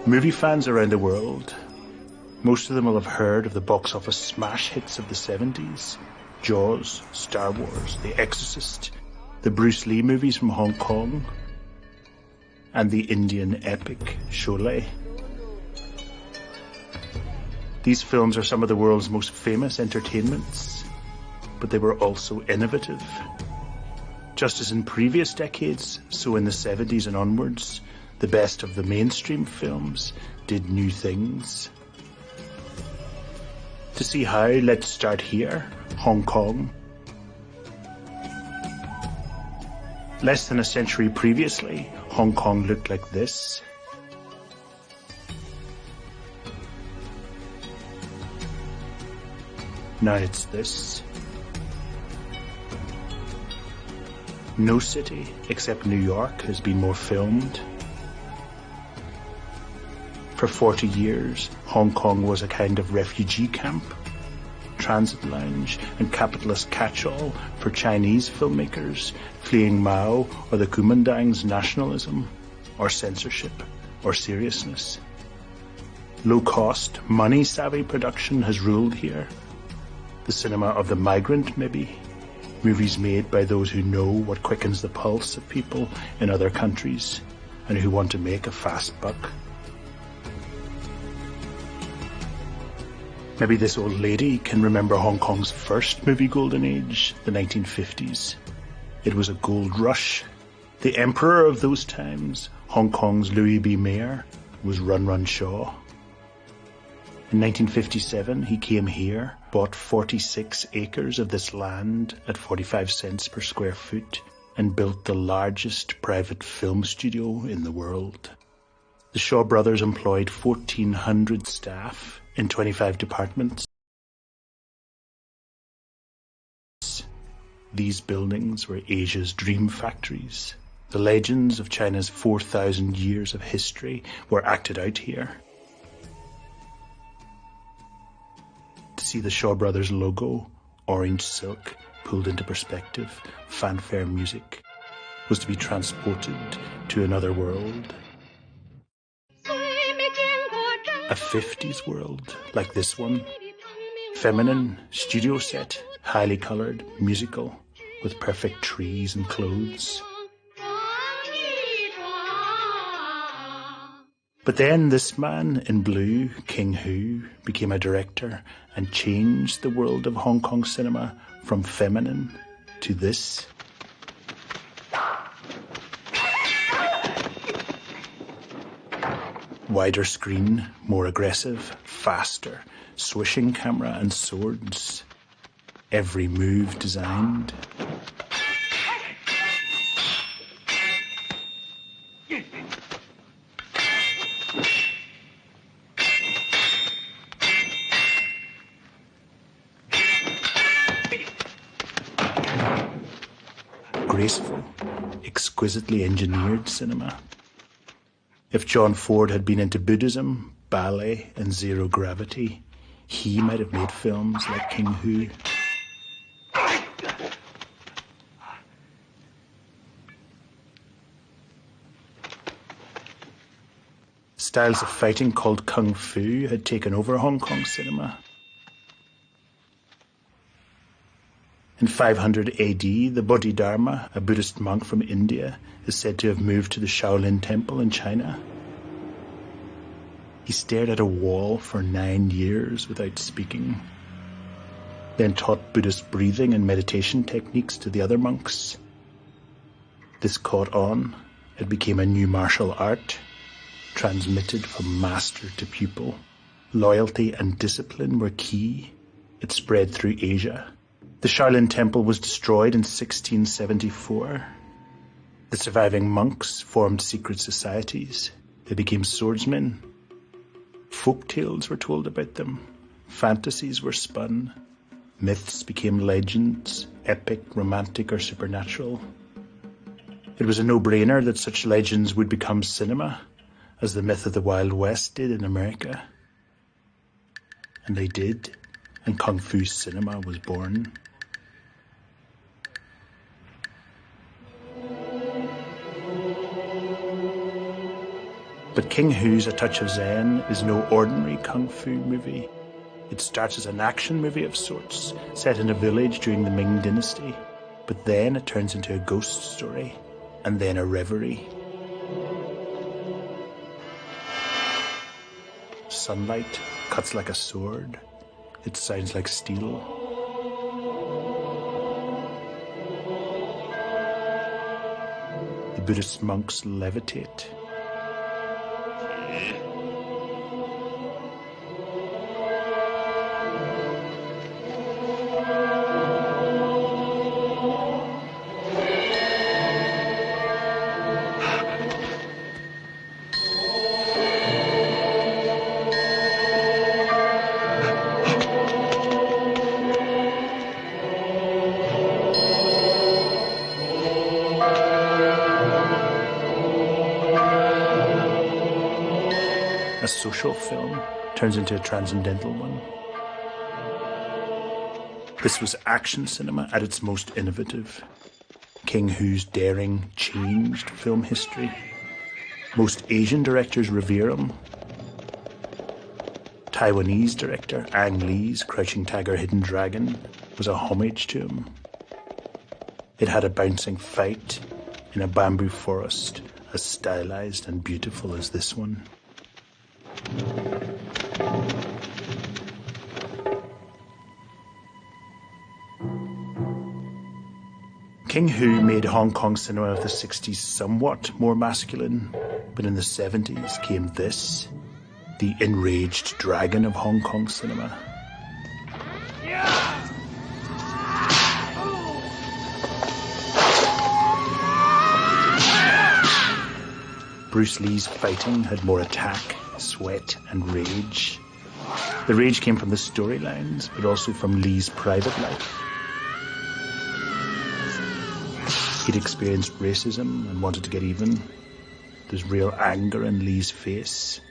Movie fans around the world, most of them will have heard of the box office smash hits of the 70s. Jaws, Star Wars, The Exorcist, the Bruce Lee movies from Hong Kong, and the Indian epic Sholay. These films are some of the world's most famous entertainments, but they were also innovative. Just as in previous decades, so in the 70s and onwards, the best of the mainstream films did new things. To see how, let's start here, Hong Kong. Less than a century previously, Hong Kong looked like this. Now it's this. No city, except New York, has been more filmed. For 40 years, Hong Kong was a kind of refugee camp, transit lounge, and capitalist catch-all for Chinese filmmakers fleeing Mao or the Kuomintang's nationalism, or censorship, or seriousness. Low-cost, money-savvy production has ruled here. The cinema of the migrant, maybe. Movies made by those who know what quickens the pulse of people in other countries and who want to make a fast buck. Maybe this old lady can remember Hong Kong's first movie golden age, the 1950s. It was a gold rush. The emperor of those times, Hong Kong's Louis B. Mayer, was Run Run Shaw. In 1957, he came here, bought 46 acres of this land at 45 cents per square foot, and built the largest private film studio in the world. The Shaw brothers employed 1,400 staff in 25 departments. These buildings were Asia's dream factories. The legends of China's 4,000 years of history were acted out here. To see the Shaw Brothers logo, orange silk, pulled into perspective, fanfare music, was to be transported to another world. A 50s world, like this one. Feminine, studio set, highly coloured, musical, with perfect trees and clothes. But then this man in blue, King Hu, became a director and changed the world of Hong Kong cinema from feminine to this. Wider screen, more aggressive, faster, swishing camera and swords. Every move designed. Graceful, exquisitely engineered cinema. If John Ford had been into Buddhism, ballet, and zero gravity, he might have made films like King Hu. Styles of fighting called Kung Fu had taken over Hong Kong cinema. In 500 AD, the Bodhidharma, a Buddhist monk from India, is said to have moved to the Shaolin Temple in China. He stared at a wall for 9 years without speaking, then taught Buddhist breathing and meditation techniques to the other monks. This caught on. It became a new martial art, transmitted from master to pupil. Loyalty and discipline were key. It spread through Asia. The Shaolin Temple was destroyed in 1674. The surviving monks formed secret societies. They became swordsmen. Folk tales were told about them. Fantasies were spun. Myths became legends, epic, romantic, or supernatural. It was a no-brainer that such legends would become cinema, as the myth of the Wild West did in America. And they did, and Kung Fu cinema was born. But King Hu's A Touch of Zen is no ordinary kung fu movie. It starts as an action movie of sorts, set in a village during the Ming Dynasty, but then it turns into a ghost story, and then a reverie. Sunlight cuts like a sword. It sounds like steel. The Buddhist monks levitate. A social film turns into a transcendental one. This was action cinema at its most innovative. King Hu's daring changed film history. Most Asian directors revere him. Taiwanese director Ang Lee's Crouching Tiger, Hidden Dragon was a homage to him. It had a bouncing fight in a bamboo forest as stylized and beautiful as this one. King Hu made Hong Kong cinema of the 60s somewhat more masculine, but in the 70s came this, the enraged dragon of Hong Kong cinema. Bruce Lee's fighting had more attack, sweat, and rage. The rage came from the storylines, but also from Lee's private life. He'd experienced racism and wanted to get even. There's real anger in Lee's face.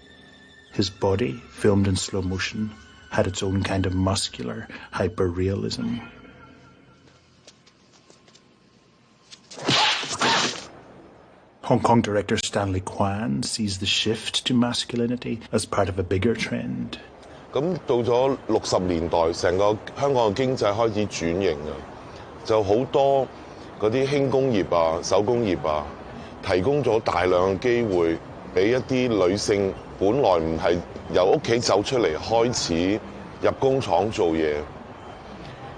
His body, filmed in slow motion, had its own kind of muscular hyper-realism. Hong Kong director Stanley Kwan sees the shift to masculinity as part of a bigger trend. 咁到咗60年代，成個香港嘅經濟開始轉型啊，就好多嗰啲輕工業啊、手工業啊，提供咗大量嘅機會俾一啲女性，本來唔係由屋企走出嚟開始入工廠做嘢，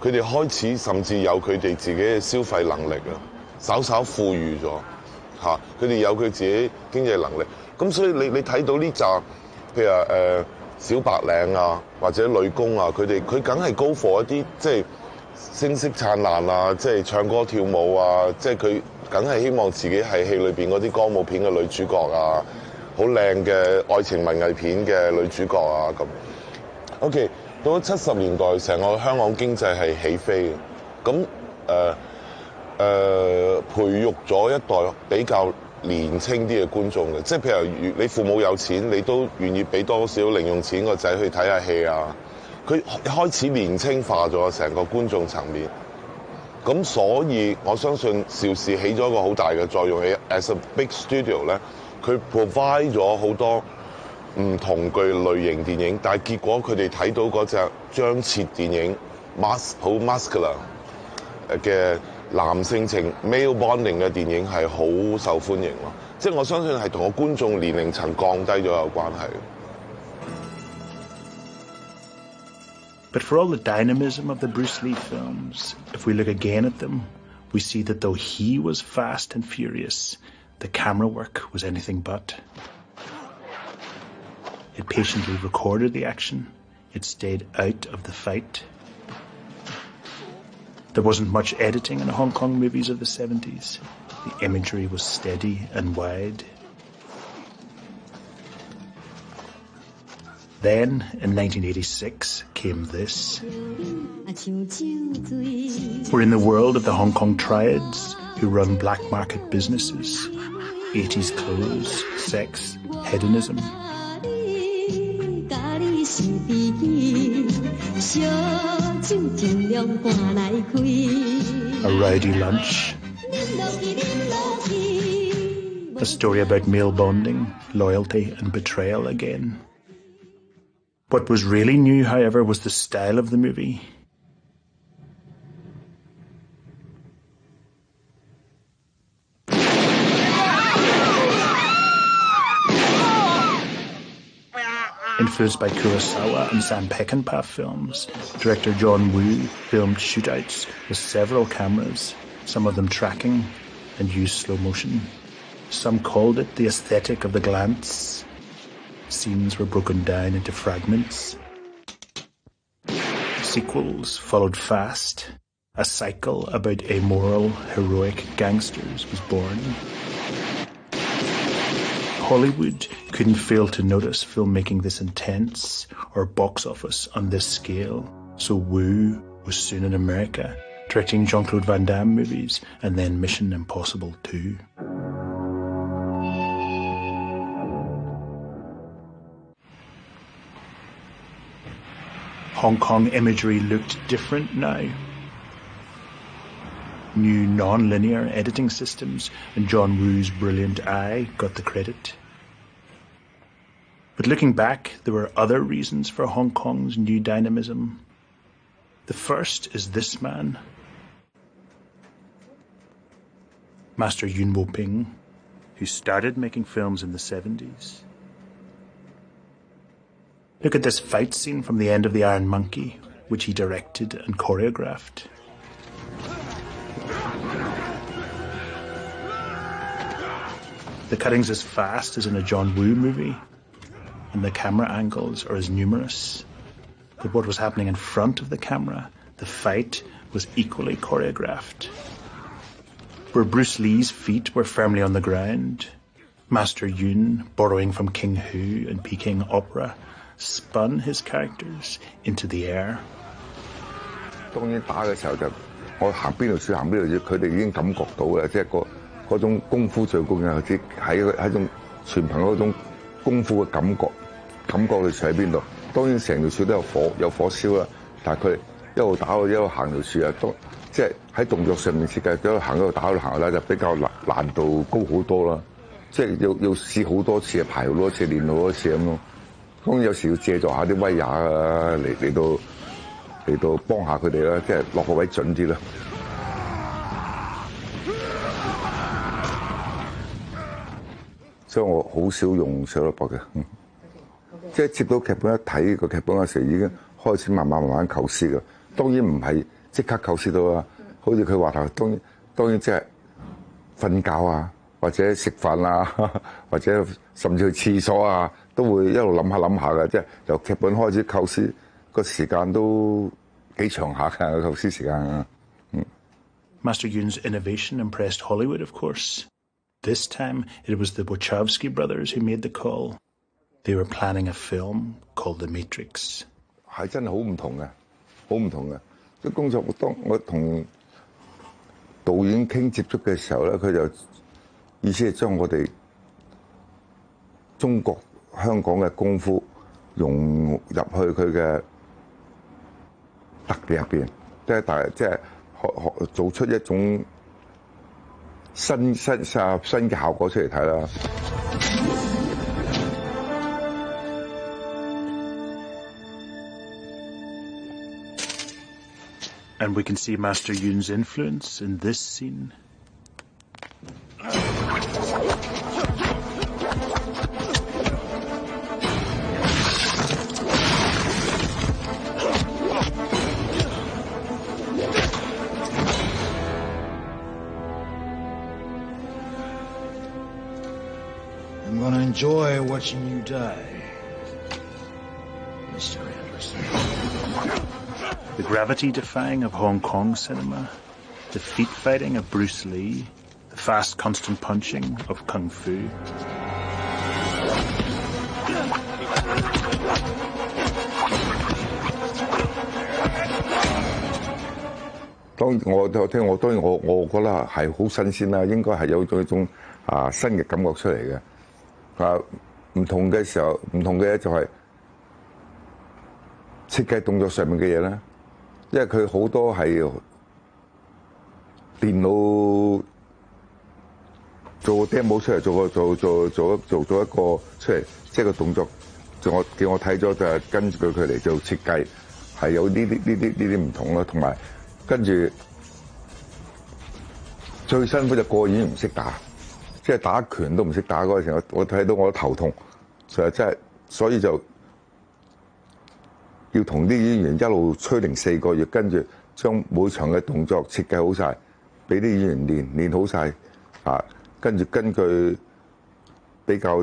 佢哋開始甚至有佢哋自己嘅消費能力啊，稍稍富裕咗。佢哋有佢自己經濟能力，咁所以你睇到呢紮，譬如話小白領啊，或者女工啊，佢梗係高火一啲，即係聲色燦爛啊，即係唱歌跳舞啊，即係佢梗係希望自己係戲裏邊嗰啲歌舞片嘅女主角啊，好靚嘅愛情文藝片嘅女主角啊咁。OK， 到咗70年代，成個香港經濟係起飛嘅，咁培育咗一代比較年青啲嘅觀眾嘅，即係譬如你父母有錢，你都願意俾多少零用錢個仔去睇下戲啊。佢開始年青化咗成個觀眾層面，咁所以我相信邵氏起咗一個好大嘅作用。As a big studio 咧，佢 provide 咗好多唔同類型電影，但係結果佢哋睇到嗰隻張徹電影好 muscular 嘅男性情 male bonding 嘅電影係好受歡迎咯，即係我相信係同個觀眾年齡層降低咗有關係。But for all the dynamism of the Bruce Lee films, if we look again at them, we see that though he was fast and furious, the camera work was anything but. It patiently recorded the action. It stayed out of the fight. There wasn't much editing in Hong Kong movies of the 70s. The imagery was steady and wide. Then, in 1986, came this. We're in the world of the Hong Kong triads who run black market businesses. 80s clothes, sex, hedonism. A rowdy lunch. A story about male bonding, loyalty and betrayal again. What was really new, however, was the style of the movie. Influenced by Kurosawa and Sam Peckinpah films, director John Woo filmed shootouts with several cameras, some of them tracking, and used slow motion. Some called it the aesthetic of the glance. Scenes were broken down into fragments. Sequels followed fast. A cycle about amoral, heroic gangsters was born. Hollywood couldn't fail to notice filmmaking this intense or box office on this scale, so Woo was soon in America, directing Jean-Claude Van Damme movies and then Mission Impossible 2. Hong Kong imagery looked different now. New non-linear editing systems and John Woo's brilliant eye got the credit. But looking back, there were other reasons for Hong Kong's new dynamism. The first is this man, Master Yuen Woo-ping, who started making films in the 70s. Look at this fight scene from The End of the Iron Monkey, which he directed and choreographed. The cutting's as fast as in a John Woo movie, and the camera angles are as numerous. But what was happening in front of the camera, the fight, was equally choreographed. Where Bruce Lee's feet were firmly on the ground, Master Yuen, borrowing from King Hu and Peking opera, spun his characters into the air. 當然打嘅時候就我行邊度樹行邊度樹，佢哋已經感覺到啦，即係嗰種功夫最高嘅，即係種全憑嗰種功夫嘅感覺你樹喺邊度。當然成條樹都有火燒啦，但係佢一路打一路行條樹啊，即係喺動作上面設計，一路行一路打一路行咧就比較難度高好多啦，即係要試好多次，排好多次，練好多次咁咯。當然有時要借助下啲威亞啊嚟到幫下佢哋啦，即係落個位準啲啦。所以我好少用寫落筆嘅，即係接到劇本一睇個劇本嘅時候已經開始慢慢構思嘅。當然唔係即刻構思到啦，好似佢話頭，當然即係瞓覺啊，或者食飯啊，或者甚至去廁所啊，都會一路諗下嘅，即係由劇本開始構思個時間都幾長下嘅構思時間。Master Yuen's innovation impressed Hollywood, of course. This time, it was the Wachowski brothers who made the call. They were planning a film called The Matrix. 係真係好唔同嘅，好唔同嘅。啲工作當我同導演傾接觸嘅時候咧，佢就意思係將我哋中國香港嘅功夫融入去佢嘅特點入邊，即係做出一種新嘅效果出嚟睇啦。And we can see Master Yuen's influence in this scene. I'm gonna enjoy watching you die, Mr. Anderson. The gravity-defying of Hong Kong cinema, the feet-fighting of Bruce Lee, the fast, constant punching of Kung Fu. 當然我覺得係好新鮮啦，應該係有咗一種新嘅感覺出嚟嘅。唔同嘅時候，唔同嘅就係設計動作上面嘅嘢啦，因為佢好多係電腦做個 demo 出嚟，做咗一個出嚟，即係個動作，叫我睇咗就係跟住佢嚟做設計，係有呢啲唔同啦，同埋跟住最辛苦就個演員唔識打，即係打拳都唔識打嗰陣時，我睇到我都頭痛，就真係，所以就要同啲演員一路吹零4個月，跟住將每場嘅動作設計好晒，俾啲演員練好晒啊！跟住根據比較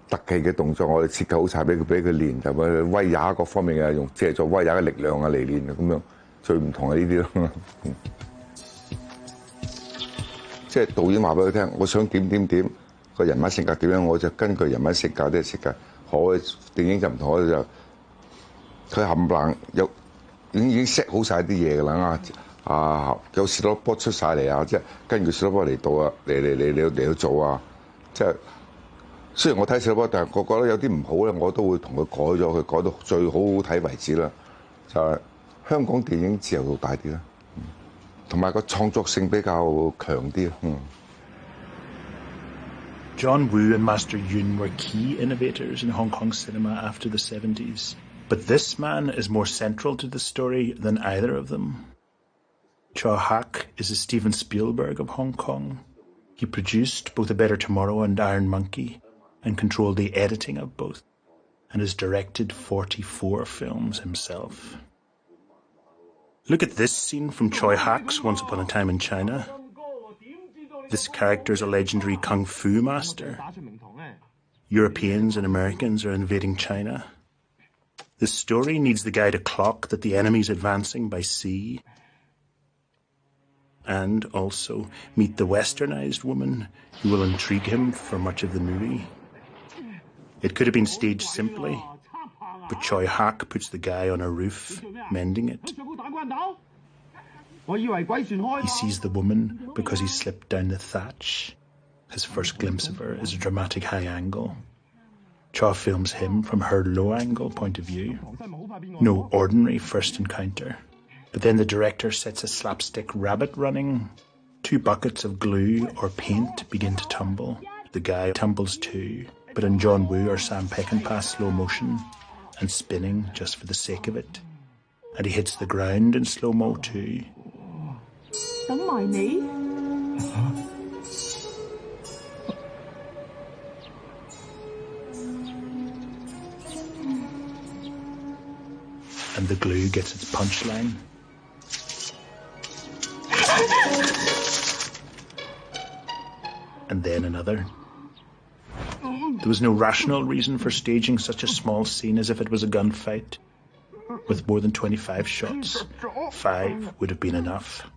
特技嘅動作，我哋設計好晒俾佢練，就咪威亞各方面嘅用借助威亞嘅力量啊嚟練啊，咁樣最唔同係呢啲咯。即係導演話俾佢聽，我想點個人物性格點樣，我就根據人物性格啲設計。我嘅電影就唔同，我就佢冚唪唥有已經 set 好晒啲嘢㗎啦有士多波出晒嚟啊！即係跟住士多波嚟到啊，嚟去做啊！即係雖然我睇士多波，但係我覺得有啲唔好咧，我都會同佢改咗，佢改到最好睇為止啦。就係香港電影自由度大啲啦，同埋個創作性比較強啲。John Woo and Master Yuen were key innovators in Hong Kong cinema after the 70s. But this man is more central to the story than either of them. Chow Hak is a Steven Spielberg of Hong Kong. He produced both A Better Tomorrow and Iron Monkey and controlled the editing of both, and has directed 44 films himself. Look at this scene from Chow Hak's Once Upon a Time in China. This character is a legendary kung fu master. Europeans and Americans are invading China. The story needs the guy to clock that the enemy's advancing by sea, and also meet the westernized woman who will intrigue him for much of the movie. It could have been staged simply, but Chow Hak puts the guy on a roof, mending it. He sees the woman because he slipped down the thatch. His first glimpse of her is a dramatic high angle. Chow films him from her low-angle point of view. No ordinary first encounter. But then the director sets a slapstick rabbit running. 2 buckets of glue or paint begin to tumble. The guy tumbles too, but in John Woo or Sam Peckinpah slow motion and spinning just for the sake of it. And he hits the ground in slow-mo too. And the glue gets its punchline. And then another. There was no rational reason for staging such a small scene as if it was a gunfight. With more than 25 shots, 5 would have been enough.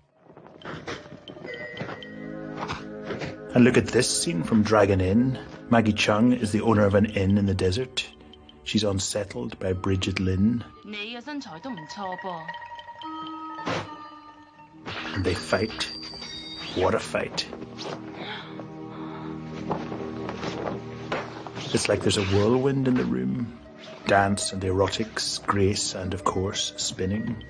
And look at this scene from Dragon Inn. Maggie Chung is the owner of an inn in the desert. She's unsettled by Bridget Lin. And they fight. What a fight. It's like there's a whirlwind in the room. Dance and erotics, grace and, of course, spinning.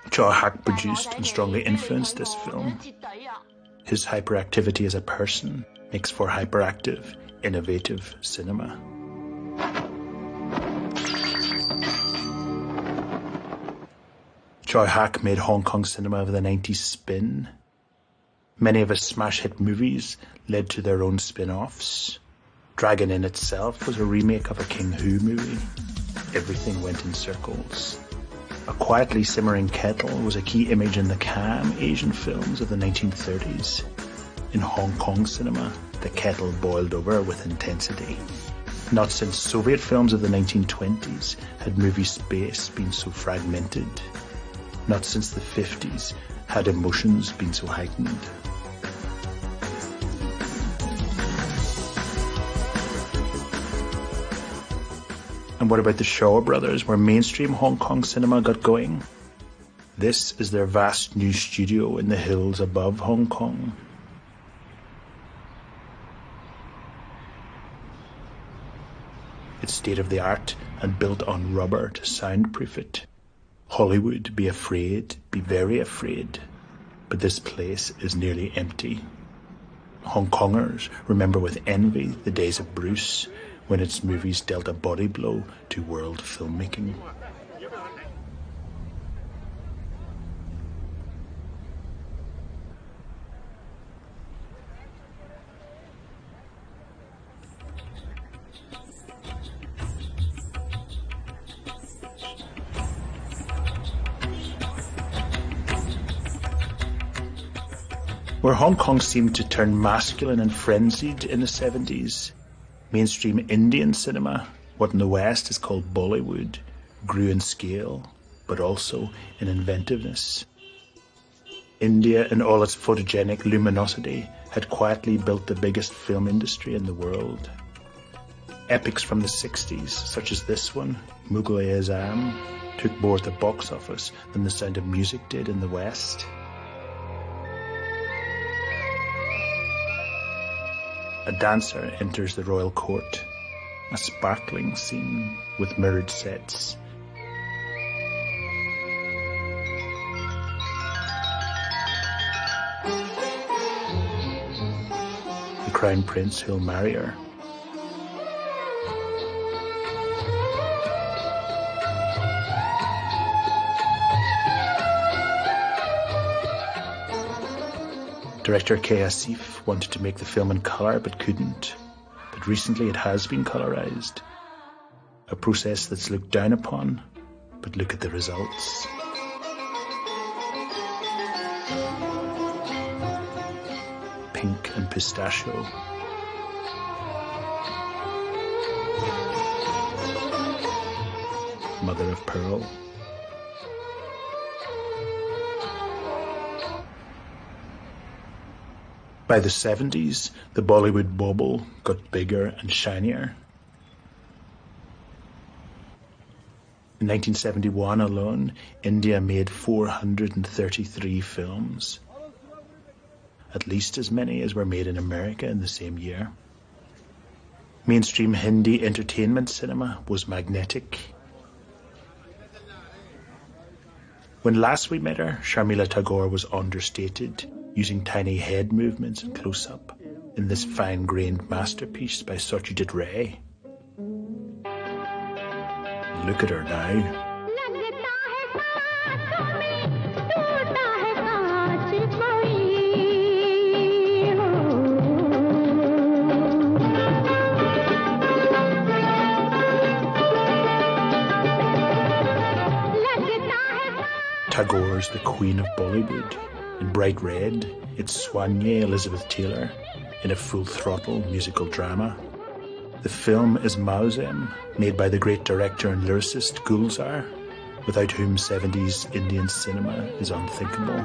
Chow Hak produced and strongly influenced this film. His hyperactivity as a person makes for hyperactive, innovative cinema. Chow Hak made Hong Kong cinema of the 90s spin. Many of his smash hit movies led to their own spin-offs. Dragon Inn itself was a remake of a King Hu movie. Everything went in circles. A quietly simmering kettle was a key image in the Cam Asian films of the 1930s. In Hong Kong cinema, the kettle boiled over with intensity. Not since Soviet films of the 1920s had movie space been so fragmented. Not since the 50s had emotions been so heightened. And what about the Shaw Brothers, where mainstream Hong Kong cinema got going? This is their vast new studio in the hills above Hong Kong. It's state-of-the-art, and built on rubber to soundproof it. Hollywood, be afraid, be very afraid. But this place is nearly empty. Hong Kongers remember with envy the days of Bruce, when its movies dealt a body blow to world filmmaking. Where Hong Kong seemed to turn masculine and frenzied in the 70s, mainstream Indian cinema, what in the West is called Bollywood, grew in scale, but also in inventiveness. India, in all its photogenic luminosity, had quietly built the biggest film industry in the world. Epics from the 60s, such as this one, Mughal-e-Azam, took more at the box office than The Sound of Music did in the West. A dancer enters the royal court, a sparkling scene with mirrored sets. The Crown Prince who'll marry her. Director Kay Asif wanted to make the film in colour but couldn't. But recently it has been colorised. A process that's looked down upon, but look at the results. Pink and pistachio. Mother of pearl. By the 70s, the Bollywood bubble got bigger and shinier. In 1971 alone, India made 433 films, at least as many as were made in America in the same year. Mainstream Hindi entertainment cinema was magnetic. When last we met her, Sharmila Tagore was understated, using tiny head movements and close-up in this fine-grained masterpiece by Satyajit Ray. Look at her now. Tagore's the Queen of Bollywood. In bright red, it's Soignée Elizabeth Taylor in a full-throttle musical drama. The film is Mausam, made by the great director and lyricist Gulzar, without whom 70s Indian cinema is unthinkable.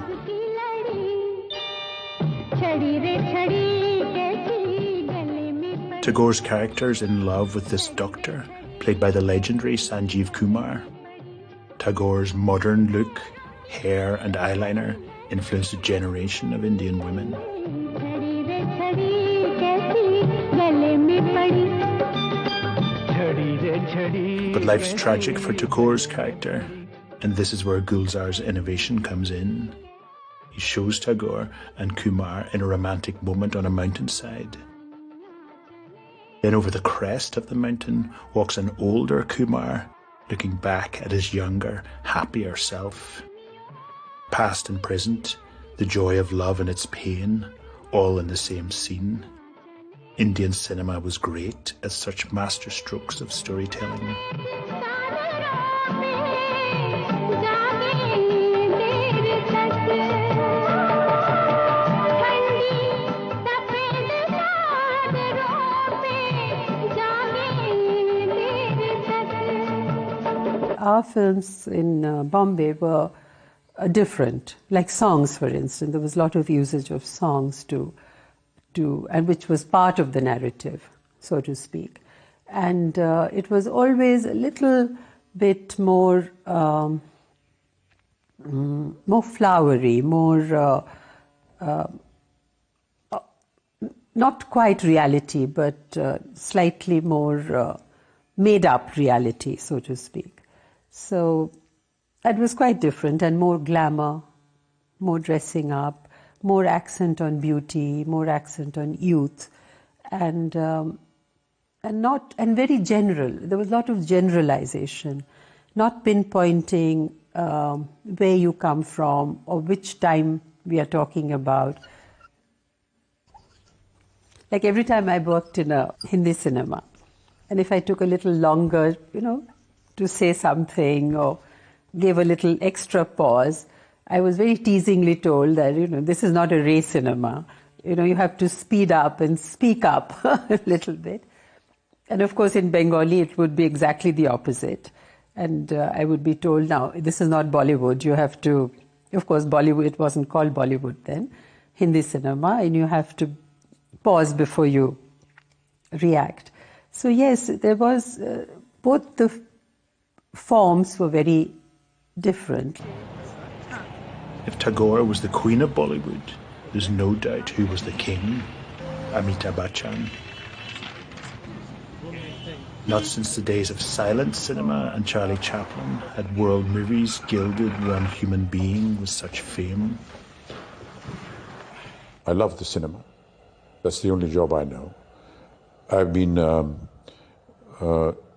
Tagore's character is in love with this doctor, played by the legendary Sanjeev Kumar. Tagore's modern look, hair and eyeliner influenced a generation of Indian women. But life's tragic for Tagore's character, and this is where Gulzar's innovation comes in. He shows Tagore and Kumar in a romantic moment on a mountainside. Then over the crest of the mountain walks an older Kumar, looking back at his younger, happier self. Past and present, the joy of love and its pain, all in the same scene. Indian cinema was great at such masterstrokes of storytelling. Our films in Bombay were different, like songs, for instance. There was a lot of usage of songs and which was part of the narrative, so to speak. And it was always a little bit more flowery, more not quite reality, but slightly more made-up reality, so to speak. So it was quite different, and more glamour, more dressing up, more accent on beauty, more accent on youth, and very general. There was a lot of generalization, not pinpointing where you come from or which time we are talking about. Like every time I worked in a Hindi cinema, and if I took a little longer, to say something or gave a little extra pause, I was very teasingly told that, this is not a race cinema. You have to speed up and speak up a little bit. And of course, in Bengali, it would be exactly the opposite. And I would be told, now, this is not Bollywood. You have to, of course, Bollywood, it wasn't called Bollywood then, Hindi cinema, and you have to pause before you react. So yes, there was, both the forms were very different. If Tagore was the queen of Bollywood, there's no doubt who was the king, Amitabh Bachchan. Not since the days of silent cinema and Charlie Chaplin had world movies gilded one human being with such fame. I love the cinema. That's the only job I know. I've been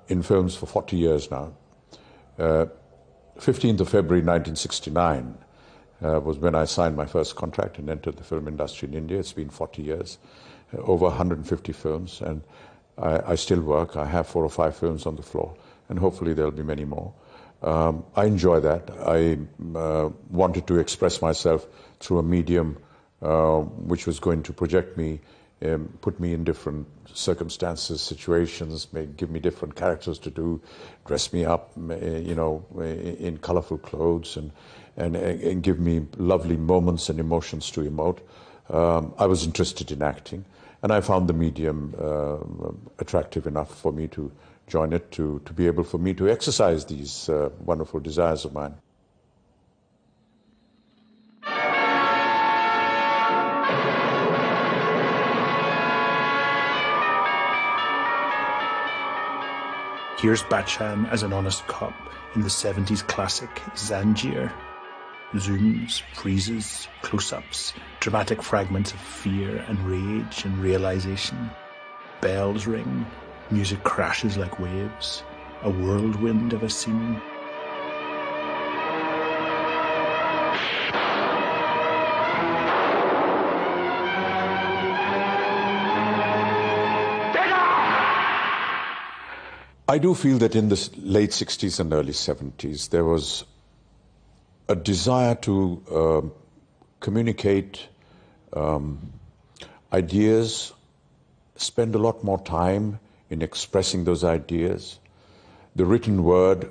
in films for 40 years now. 15th of February 1969 was when I signed my first contract and entered the film industry in India. It's been 40 years, over 150 films, and I still work. I have 4 or 5 films on the floor, and hopefully there'll be many more. I enjoy that. I wanted to express myself through a medium which was going to project me, put me in different circumstances, situations, give me different characters to do, dress me up, in colorful clothes, and give me lovely moments and emotions to emote. I was interested in acting, and I found the medium attractive enough for me to join it, to be able for me to exercise these wonderful desires of mine. Here's Bachchan as an honest cop in the 70s classic Zanjeer. Zooms, freezes, close-ups, dramatic fragments of fear and rage and realization. Bells ring, music crashes like waves, a whirlwind of a scene. I do feel that in the late 60s and early 70s, there was a desire to communicate ideas, spend a lot more time in expressing those ideas. The written word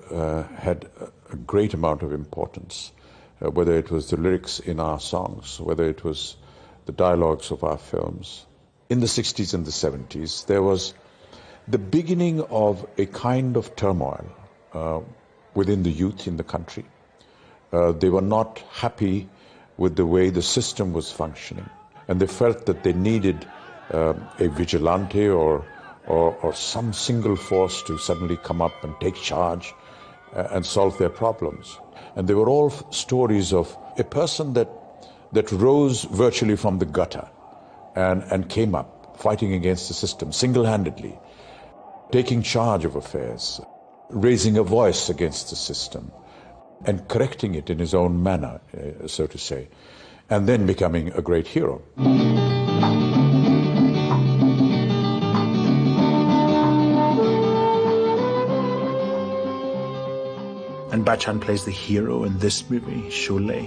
had a great amount of importance, whether it was the lyrics in our songs, whether it was the dialogues of our films. In the 60s and the 70s, there was the beginning of a kind of turmoil within the youth in the country. They were not happy with the way the system was functioning, and they felt that they needed a vigilante or some single force to suddenly come up and take charge and solve their problems. And they were all stories of a person that rose virtually from the gutter and came up, fighting against the system single-handedly, taking charge of affairs, raising a voice against the system, and correcting it in his own manner, so to say, and then becoming a great hero. And Bachchan plays the hero in this movie, Sholay,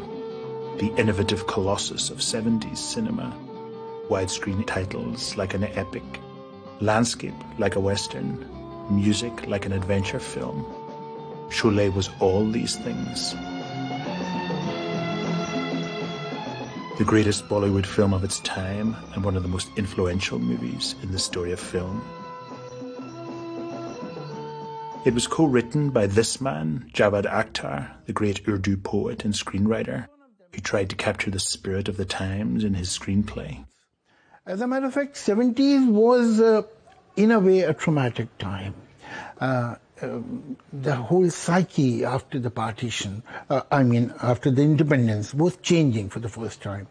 the innovative colossus of 70s cinema. Widescreen titles like an epic, landscape like a western, music like an adventure film. Sholay was all these things. The greatest Bollywood film of its time and one of the most influential movies in the story of film. It was co-written by this man, Javad Akhtar, the great Urdu poet and screenwriter, who tried to capture the spirit of the times in his screenplay. As a matter of fact, 70s was, in a way, a traumatic time. the whole psyche after the partition, after the independence, was changing for the first time.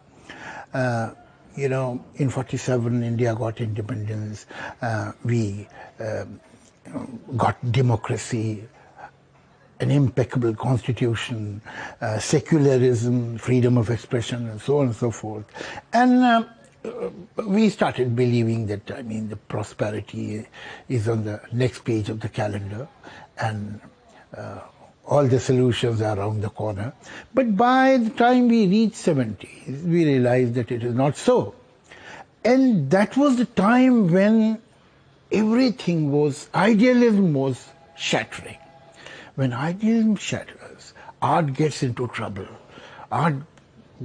In 47, India got independence. We got democracy, an impeccable constitution, secularism, freedom of expression, and so on and so forth. And we started believing that, the prosperity is on the next page of the calendar, and all the solutions are around the corner. But by the time we reached 70s, we realized that it is not so. And that was the time when idealism was shattering. When idealism shatters, art gets into trouble. Art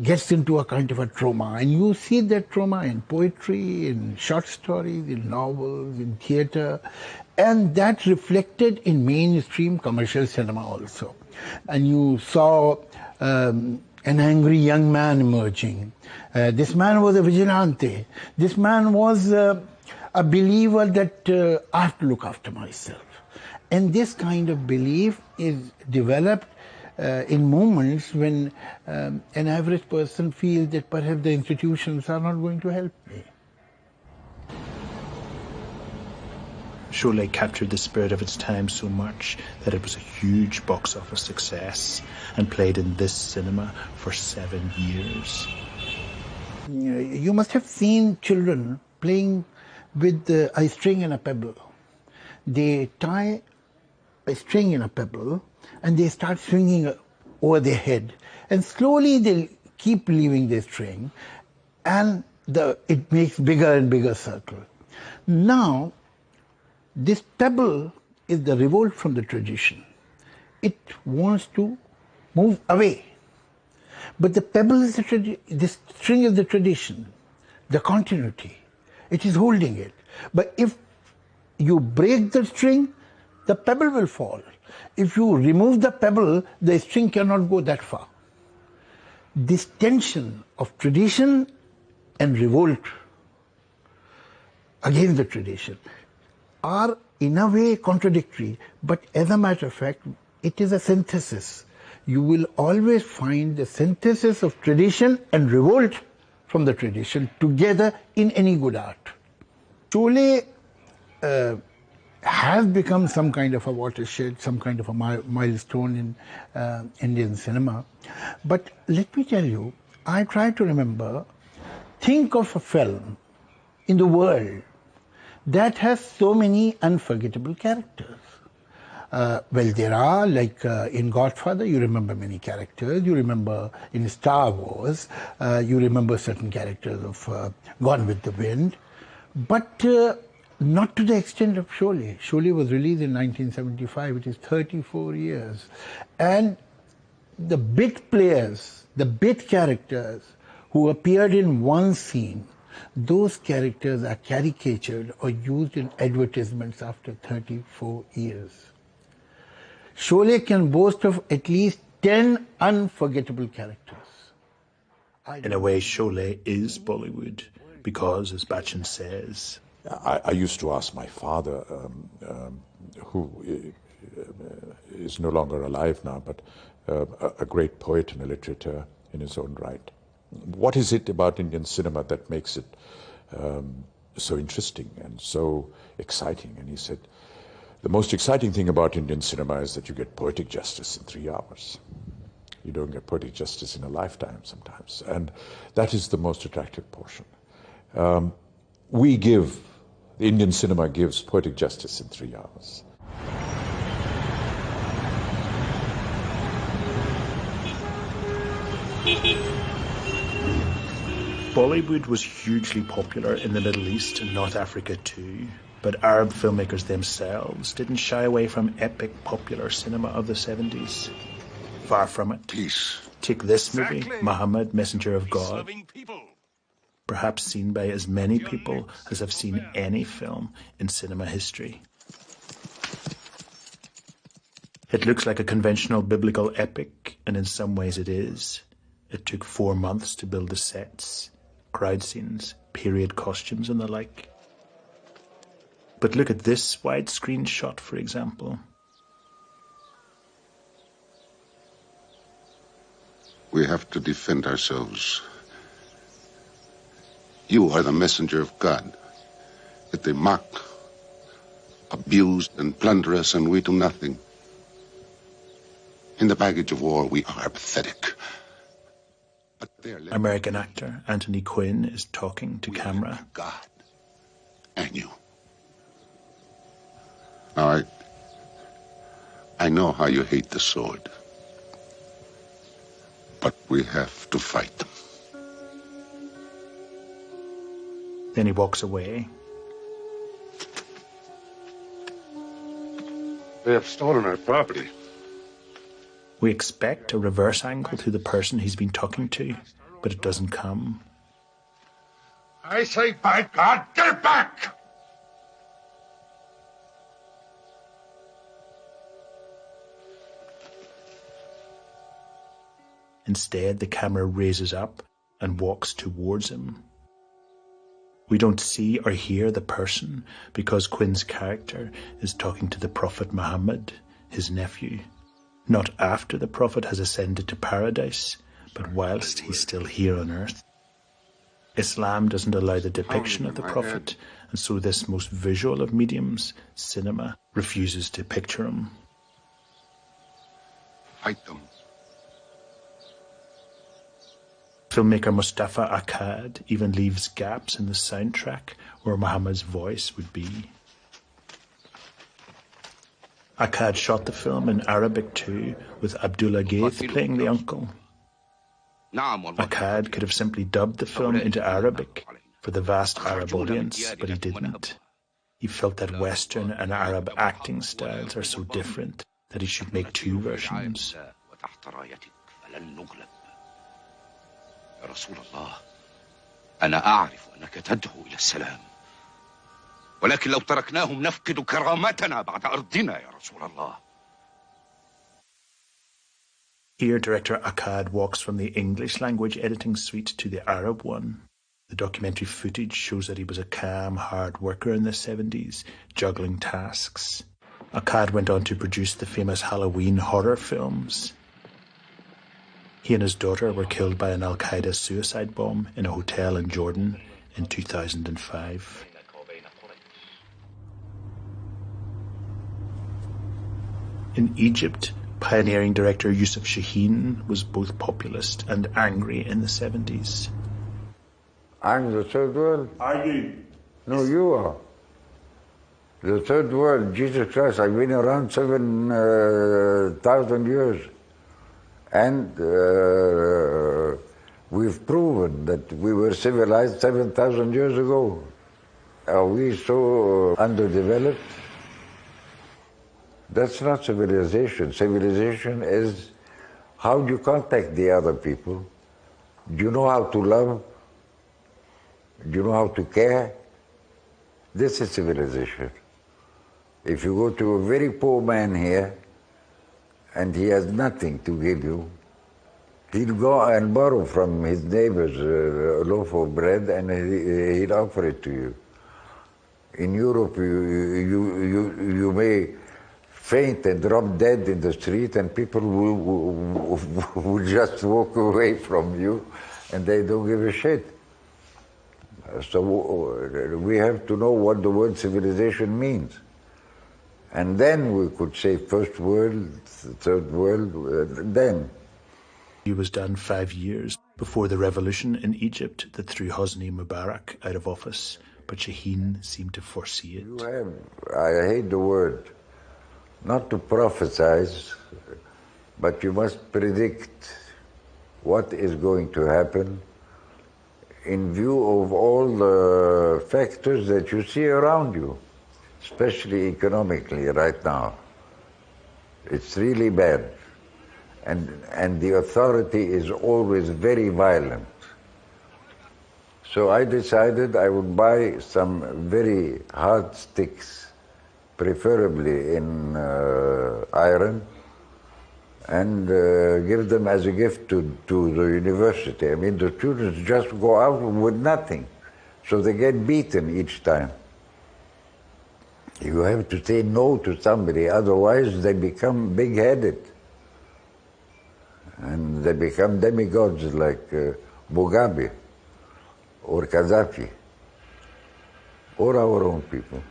gets into a kind of a trauma, and you see that trauma in poetry, in short stories, in novels, in theatre, and that reflected in mainstream commercial cinema also. And you saw an angry young man emerging. This man was a vigilante. This man was a believer that I have to look after myself. And this kind of belief is developed in moments when an average person feels that perhaps the institutions are not going to help me. Sholay captured the spirit of its time so much that it was a huge box office success and played in this cinema for 7 years. You must have seen children playing with a string and a pebble. They tie a string in a pebble and they start swinging over their head. And slowly they'll keep leaving the string and it makes bigger and bigger circle. Now, this pebble is the revolt from the tradition. It wants to move away. But the pebble is the string is the tradition, the continuity. It is holding it. But if you break the string, the pebble will fall. If you remove the pebble, the string cannot go that far. This tension of tradition and revolt against the tradition are in a way contradictory, but as a matter of fact, it is a synthesis. You will always find the synthesis of tradition and revolt from the tradition together in any good art. Sholay has become some kind of a watershed, some kind of a milestone in Indian cinema. But let me tell you, I try to remember, think of a film in the world that has so many unforgettable characters. Well, there are, like in Godfather, you remember many characters. You remember in Star Wars, you remember certain characters of Gone with the Wind. But not to the extent of Sholay. Sholay was released in 1975. It is 34 years. And the bit players, the bit characters who appeared in one scene, those characters are caricatured or used in advertisements after 34 years. Sholay can boast of at least 10 unforgettable characters. In a way, Sholay is Bollywood because, as Bachchan says, I used to ask my father, who is no longer alive now, but a great poet and a literature in his own right, what is it about Indian cinema that makes it so interesting and so exciting? And he said, the most exciting thing about Indian cinema is that you get poetic justice in 3 hours. You don't get poetic justice in a lifetime sometimes. And that is the most attractive portion. The Indian cinema gives poetic justice in 3 hours. Bollywood was hugely popular in the Middle East and North Africa too, but Arab filmmakers themselves didn't shy away from epic popular cinema of the 70s. Far from it. Peace. Take this movie, Muhammad, Messenger of God. Perhaps seen by as many people as have seen any film in cinema history. It looks like a conventional biblical epic, and in some ways it is. It took 4 months to build the sets, crowd scenes, period costumes and the like. But look at this widescreen shot, for example. We have to defend ourselves. You are the messenger of God. If they mock, abuse, and plunder us, and we do nothing. In the baggage of war, we are pathetic. But American actor Anthony Quinn is talking to camera. God and you. Now, I know how you hate the sword. But we have to fight them. Then he walks away. They have stolen our property. We expect a reverse angle to the person he's been talking to, but it doesn't come. I say, by God, get it back! Instead, the camera raises up and walks towards him. We don't see or hear the person because Quinn's character is talking to the Prophet Muhammad, his nephew, not after the Prophet has ascended to paradise, but whilst he's still here on earth. Islam doesn't allow the depiction of the Prophet, and so this most visual of mediums, cinema, refuses to picture him. Fight them. Filmmaker Mustafa Akkad even leaves gaps in the soundtrack where Muhammad's voice would be. Akkad shot the film in Arabic too, with Abdullah Gaith playing the uncle. Akkad could have simply dubbed the film into Arabic for the vast Arab audience, but he didn't. He felt that Western and Arab acting styles are so different that he should make two versions. يا رسول الله أنا أعرف أنك تدعو إلى السلام ولكن لو تركناهم نفقد كرامتنا بعد أرضنا يا رسول الله. Here, director Akkad walks from the English language editing suite to the Arab one. The documentary footage shows that he was a calm, hard worker in the 70s, juggling tasks. Akkad went on to produce the famous Halloween horror films. He and his daughter were killed by an Al-Qaeda suicide bomb in a hotel in Jordan in 2005. In Egypt, pioneering director Youssef Chahine was both populist and angry in the 70s. I'm the third world? Are you? No, you are. The third world, Jesus Christ, I've been around 7,000 years. And we've proven that we were civilized 7,000 years ago. Are we so underdeveloped? That's not civilization. Civilization is how do you contact the other people? Do you know how to love? Do you know how to care? This is civilization. If you go to a very poor man here, and he has nothing to give you, he'll go and borrow from his neighbors a loaf of bread and he'll offer it to you. In Europe, you may faint and drop dead in the street and people will just walk away from you and they don't give a shit. So we have to know what the word civilization means. And then we could say first world, third world, then. He was done 5 years before the revolution in Egypt that threw Hosni Mubarak out of office, but Chahine seemed to foresee it. I hate the word, not to prophesize, but you must predict what is going to happen in view of all the factors that you see around you. Especially economically right now. It's really bad. And the authority is always very violent. So I decided I would buy some very hard sticks, preferably in iron, and give them as a gift to the university. I mean, the students just go out with nothing, so they get beaten each time. You have to say no to somebody, otherwise they become big-headed. And they become demigods like Mugabe or Gaddafi or our own people.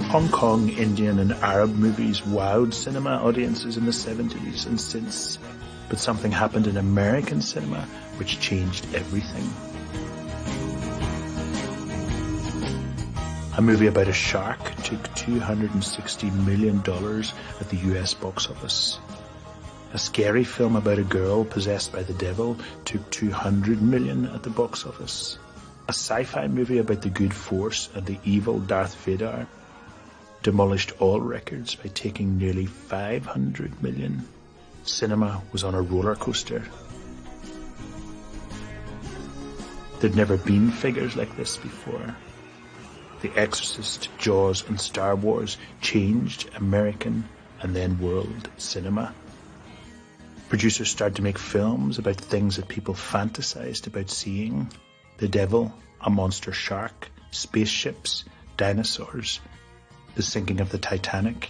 Hong Kong, Indian and Arab movies wowed cinema audiences in the 70s and since, but something happened in American cinema which changed everything. A movie about a shark took $260 million at the US box office. A scary film about a girl possessed by the devil took $200 million at the box office. A sci-fi movie about the good force and the evil Darth Vader demolished all records by taking nearly $500 million. Cinema was on a roller coaster. There'd never been figures like this before. The Exorcist, Jaws and Star Wars changed American and then world cinema. Producers started to make films about things that people fantasized about seeing. The devil, a monster shark, spaceships, dinosaurs, the sinking of the Titanic.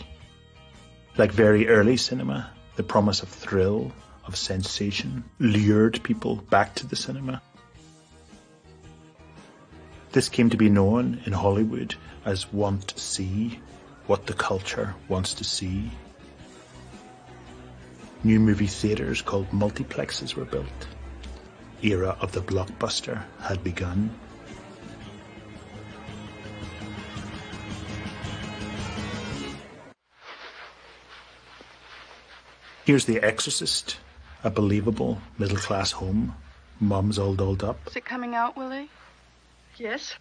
Like very early cinema, the promise of thrill, of sensation, lured people back to the cinema. This came to be known in Hollywood as want to see, what the culture wants to see. New movie theatres called multiplexes were built. Era of the blockbuster had begun. Here's The Exorcist, a believable middle-class home. Mom's all dolled up. Is it coming out, Willie? Yes,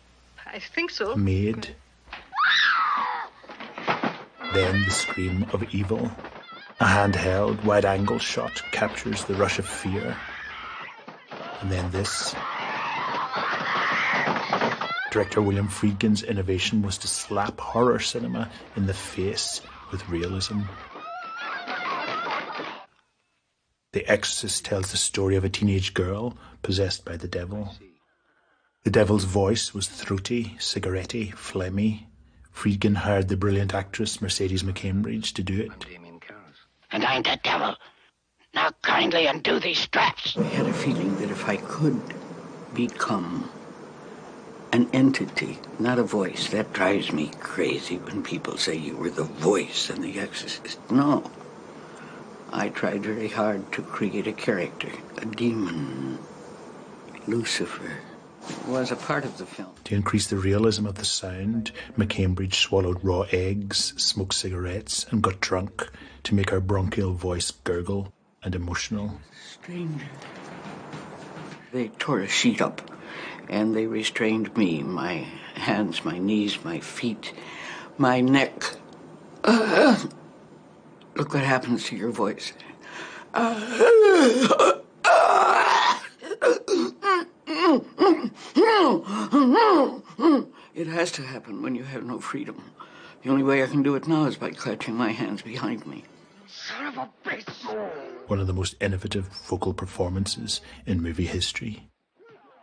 I think so. A maid. Then the scream of evil. A handheld, wide-angle shot captures the rush of fear. And then this. Director William Friedkin's innovation was to slap horror cinema in the face with realism. The Exorcist tells the story of a teenage girl possessed by the devil. The devil's voice was throaty, cigarette-y, phlegmy. Friedkin hired the brilliant actress Mercedes McCambridge to do it. And I'm the devil. Now kindly undo these straps. I had a feeling that if I could become an entity, not a voice, that drives me crazy when people say you were the voice in The Exorcist. No. I tried very hard to create a character, a demon, Lucifer. It was a part of the film. To increase the realism of the sound, McCambridge swallowed raw eggs, smoked cigarettes, and got drunk to make her bronchial voice gurgle and emotional. Strange. They tore a sheet up, and they restrained me, my hands, my knees, my feet, my neck. Look what happens to your voice. It has to happen when you have no freedom. The only way I can do it now is by clutching my hands behind me. Son of a bitch! One of the most innovative vocal performances in movie history.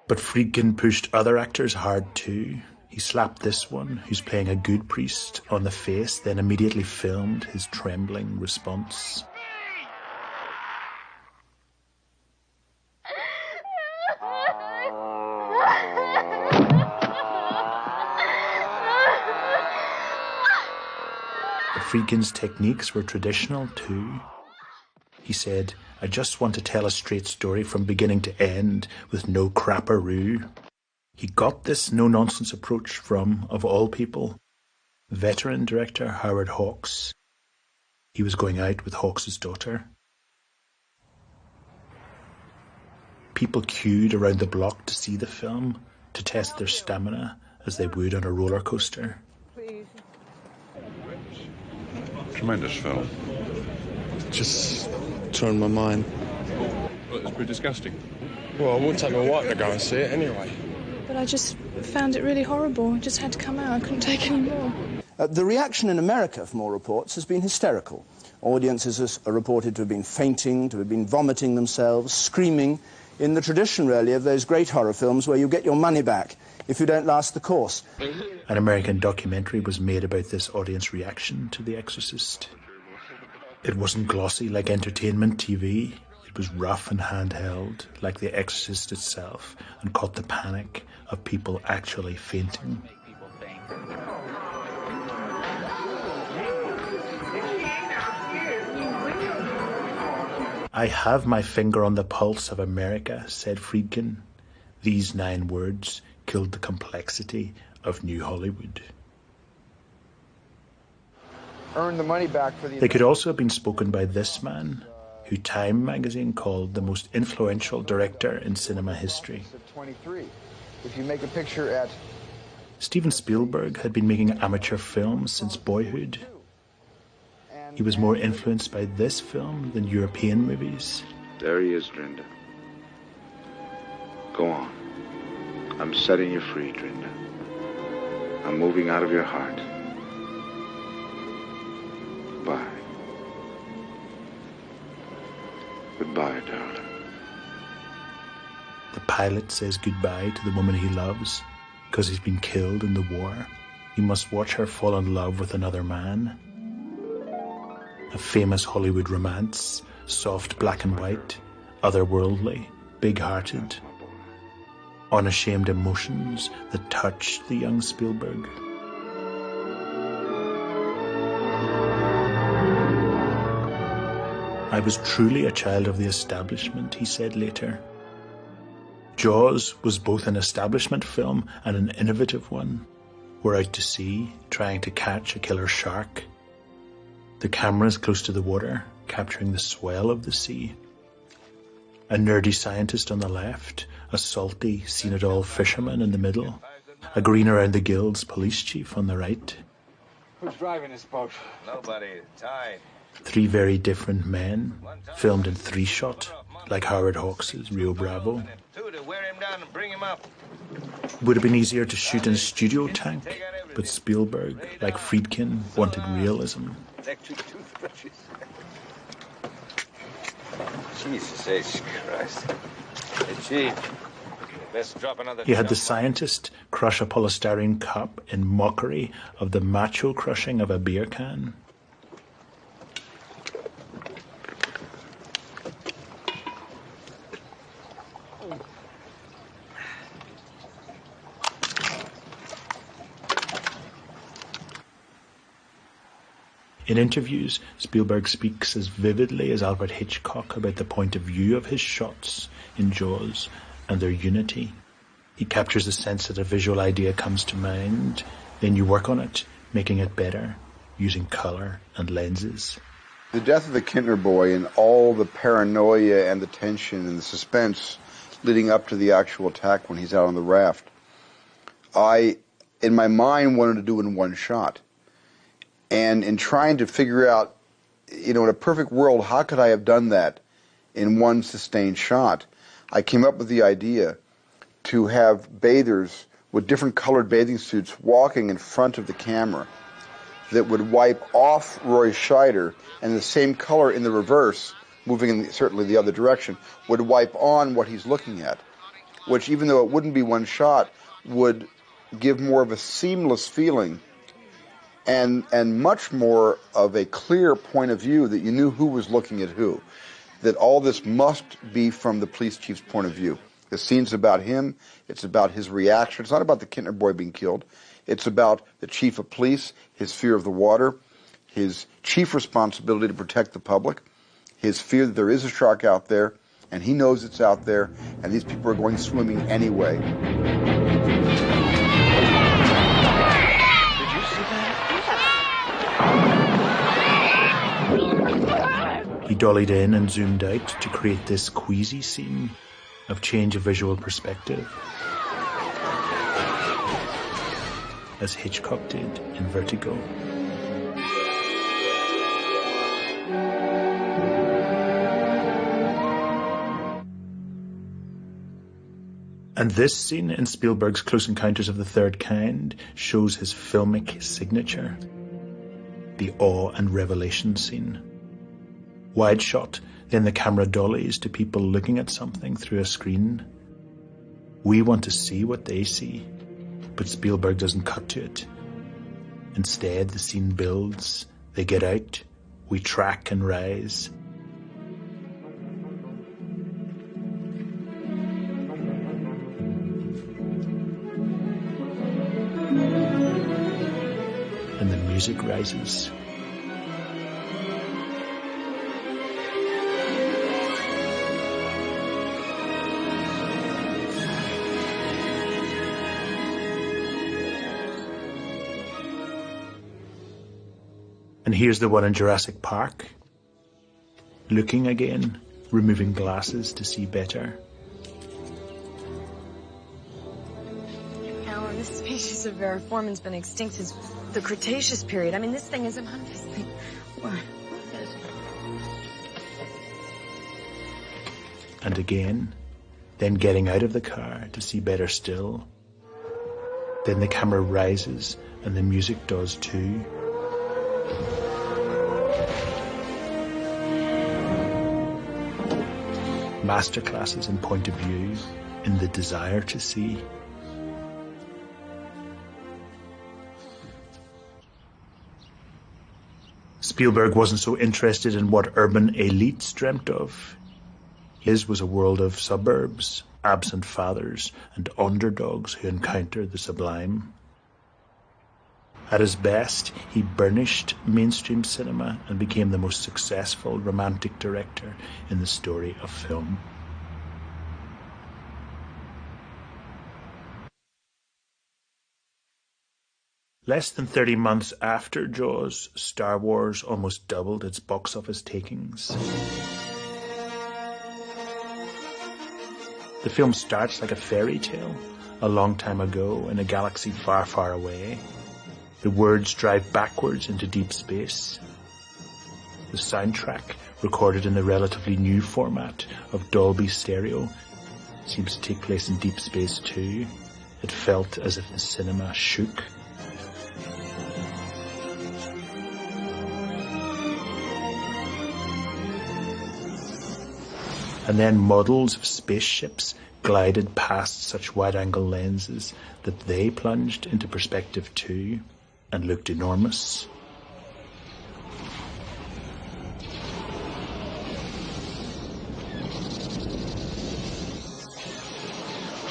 But Friedkin pushed other actors hard too. He slapped this one, who's playing a good priest, on the face, then immediately filmed his trembling response. Friedkin's techniques were traditional too. He said, "I just want to tell a straight story from beginning to end with no crapperoo." He got this no-nonsense approach from, of all people, veteran director Howard Hawks. He was going out with Hawks' daughter. People queued around the block to see the film, to test their stamina as they would on a roller coaster. Tremendous film. just turned my mind. Well, it was pretty disgusting. Well, it would take my wife to go and see it anyway. But I just found it really horrible. It just had to come out. I couldn't take any more. The reaction in America, from all reports, has been hysterical. Audiences are reported to have been fainting, to have been vomiting themselves, screaming, in the tradition, really, of those great horror films where you get your money back if you don't last the course. An American documentary was made about this audience reaction to The Exorcist. It wasn't glossy like entertainment TV. It was rough and handheld, like The Exorcist itself, and caught the panic of people actually fainting. I have my finger on the pulse of America, said Friedkin. These 9 words killed the complexity of New Hollywood. Earn the money back for the... They could also have been spoken by this man, who Time magazine called the most influential director in cinema history. 23. If you make a picture at... Steven Spielberg had been making amateur films since boyhood. He was more influenced by this film than European movies. There he is, Drinda. Go on. I'm setting you free, Drinda. I'm moving out of your heart. Goodbye. Goodbye, darling. The pilot says goodbye to the woman he loves because he's been killed in the war. He must watch her fall in love with another man. A famous Hollywood romance, soft black and white, otherworldly, big-hearted. Unashamed emotions that touched the young Spielberg. I was truly a child of the establishment, he said later. Jaws was both an establishment film and an innovative one. We're out to sea, trying to catch a killer shark. The camera's close to the water, capturing the swell of the sea. A nerdy scientist on the left, a salty, seen-it-all fisherman in the middle, a green-around-the-gills police chief on the right. Who's driving this boat? Nobody. Tide. 3 very different men, filmed in 3-shot, like Howard Hawks' Rio Bravo. 2 to wear him down and bring him up. It would have been easier to shoot in a studio tank, but Spielberg, like Friedkin, wanted realism. Electric toothbrushes. Jesus H. Christ. Hey, Chief. Let's drop another... He had the scientist crush a polystyrene cup in mockery of the macho crushing of a beer can. In interviews, Spielberg speaks as vividly as Alfred Hitchcock about the point of view of his shots in Jaws and their unity. He captures the sense that a visual idea comes to mind, then you work on it, making it better, using color and lenses. The death of the Kintner boy and all the paranoia and the tension and the suspense leading up to the actual attack when he's out on the raft, I, in my mind, wanted to do in one shot. And in trying to figure out, in a perfect world, how could I have done that in one sustained shot? I came up with the idea to have bathers with different colored bathing suits walking in front of the camera that would wipe off Roy Scheider, and the same color in the reverse, moving in certainly the other direction, would wipe on what he's looking at, which, even though it wouldn't be one shot, would give more of a seamless feeling and much more of a clear point of view that you knew who was looking at who, that all this must be from the police chief's point of view. The scene's about him. It's about his reaction. It's not about the Kintner boy being killed. It's about the chief of police, his fear of the water, his chief responsibility to protect the public, his fear that there is a shark out there, and he knows it's out there, and these people are going swimming anyway. He dollied in and zoomed out to create this queasy scene of change of visual perspective, as Hitchcock did in Vertigo. And this scene in Spielberg's Close Encounters of the Third Kind shows his filmic signature. The awe and revelation scene. Wide shot, then the camera dollies to people looking at something through a screen. We want to see what they see, but Spielberg doesn't cut to it. Instead, the scene builds, they get out, we track and rise. And the music rises. And here's the one in Jurassic Park. Looking again, removing glasses to see better. Alan, this species of Variformin's been extinct since the Cretaceous period. I mean, this thing isn't hunting. What? And again, then getting out of the car to see better still. Then the camera rises and the music does too. Masterclasses in point of view, in the desire to see. Spielberg wasn't so interested in what urban elites dreamt of. His was a world of suburbs, absent fathers, and underdogs who encounter the sublime. At his best, he burnished mainstream cinema and became the most successful romantic director in the story of film. Less than 30 months after Jaws, Star Wars almost doubled its box office takings. The film starts like a fairy tale, a long time ago in a galaxy far, far away. The words drive backwards into deep space. The soundtrack, recorded in the relatively new format of Dolby Stereo, seems to take place in deep space too. It felt as if the cinema shook. And then models of spaceships glided past such wide-angle lenses that they plunged into perspective too and looked enormous.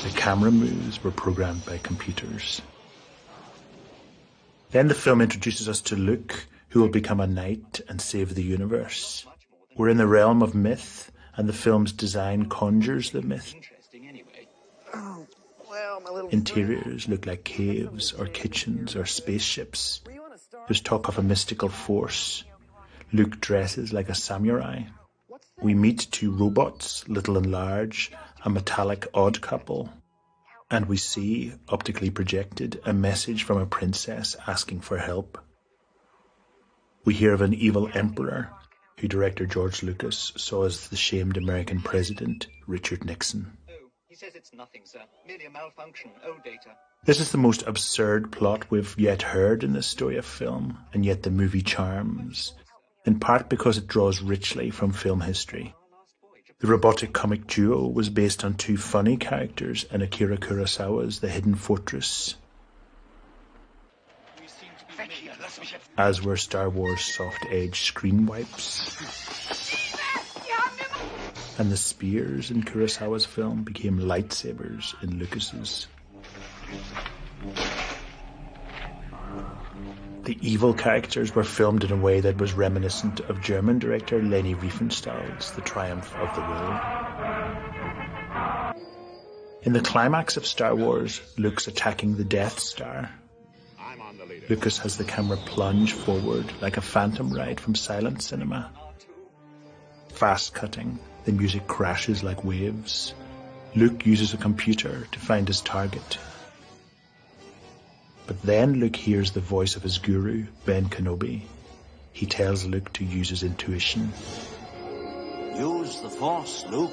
The camera moves were programmed by computers. Then the film introduces us to Luke, who will become a knight and save the universe. We're in the realm of myth, and the film's design conjures the myth. Interiors look like caves or kitchens or spaceships. There's talk of a mystical force. Luke dresses like a samurai. We meet two robots, little and large, a metallic odd couple. And we see, optically projected, a message from a princess asking for help. We hear of an evil emperor, who director George Lucas saw as the shamed American president, Richard Nixon. He says it's nothing, sir. Merely a malfunction. Old data. This is the most absurd plot we've yet heard in the story of film, and yet the movie charms, in part because it draws richly from film history. The robotic comic duo was based on two funny characters in Akira Kurosawa's The Hidden Fortress, as were Star Wars soft-edge screen wipes. And the spears in Kurosawa's film became lightsabers in Lucas's. The evil characters were filmed in a way that was reminiscent of German director Leni Riefenstahl's The Triumph of the Will. In the climax of Star Wars, Luke's attacking the Death Star. Lucas has the camera plunge forward like a phantom ride from silent cinema. Fast cutting, the music crashes like waves. Luke uses a computer to find his target. But then Luke hears the voice of his guru, Ben Kenobi. He tells Luke to use his intuition. Use the Force, Luke.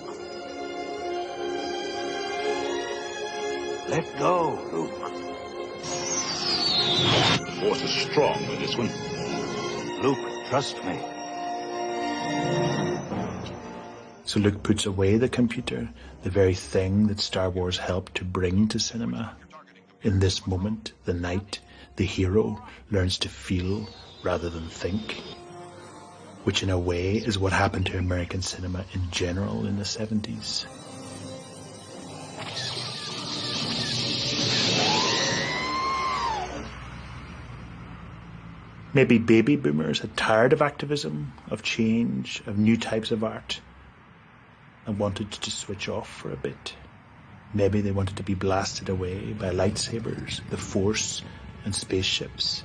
Let go, Luke. The force is strong with this one. Luke, trust me. So Luke puts away the computer, the very thing that Star Wars helped to bring to cinema. In this moment, the knight, the hero, learns to feel rather than think, which in a way is what happened to American cinema in general in the 70s. Maybe baby boomers had tired of activism, of change, of new types of art, and wanted to just switch off for a bit. Maybe they wanted to be blasted away by lightsabers, the Force, and spaceships.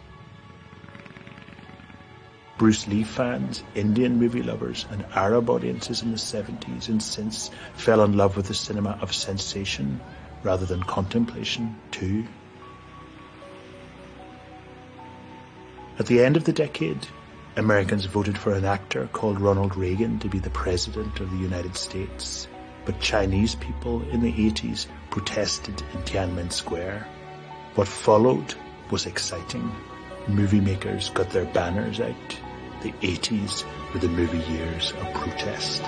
Bruce Lee fans, Indian movie lovers, and Arab audiences in the 70s and since fell in love with the cinema of sensation rather than contemplation too. At the end of the decade, Americans voted for an actor called Ronald Reagan to be the President of the United States. But Chinese people in the 80s protested in Tiananmen Square. What followed was exciting. Movie makers got their banners out. The 80s were the movie years of protest.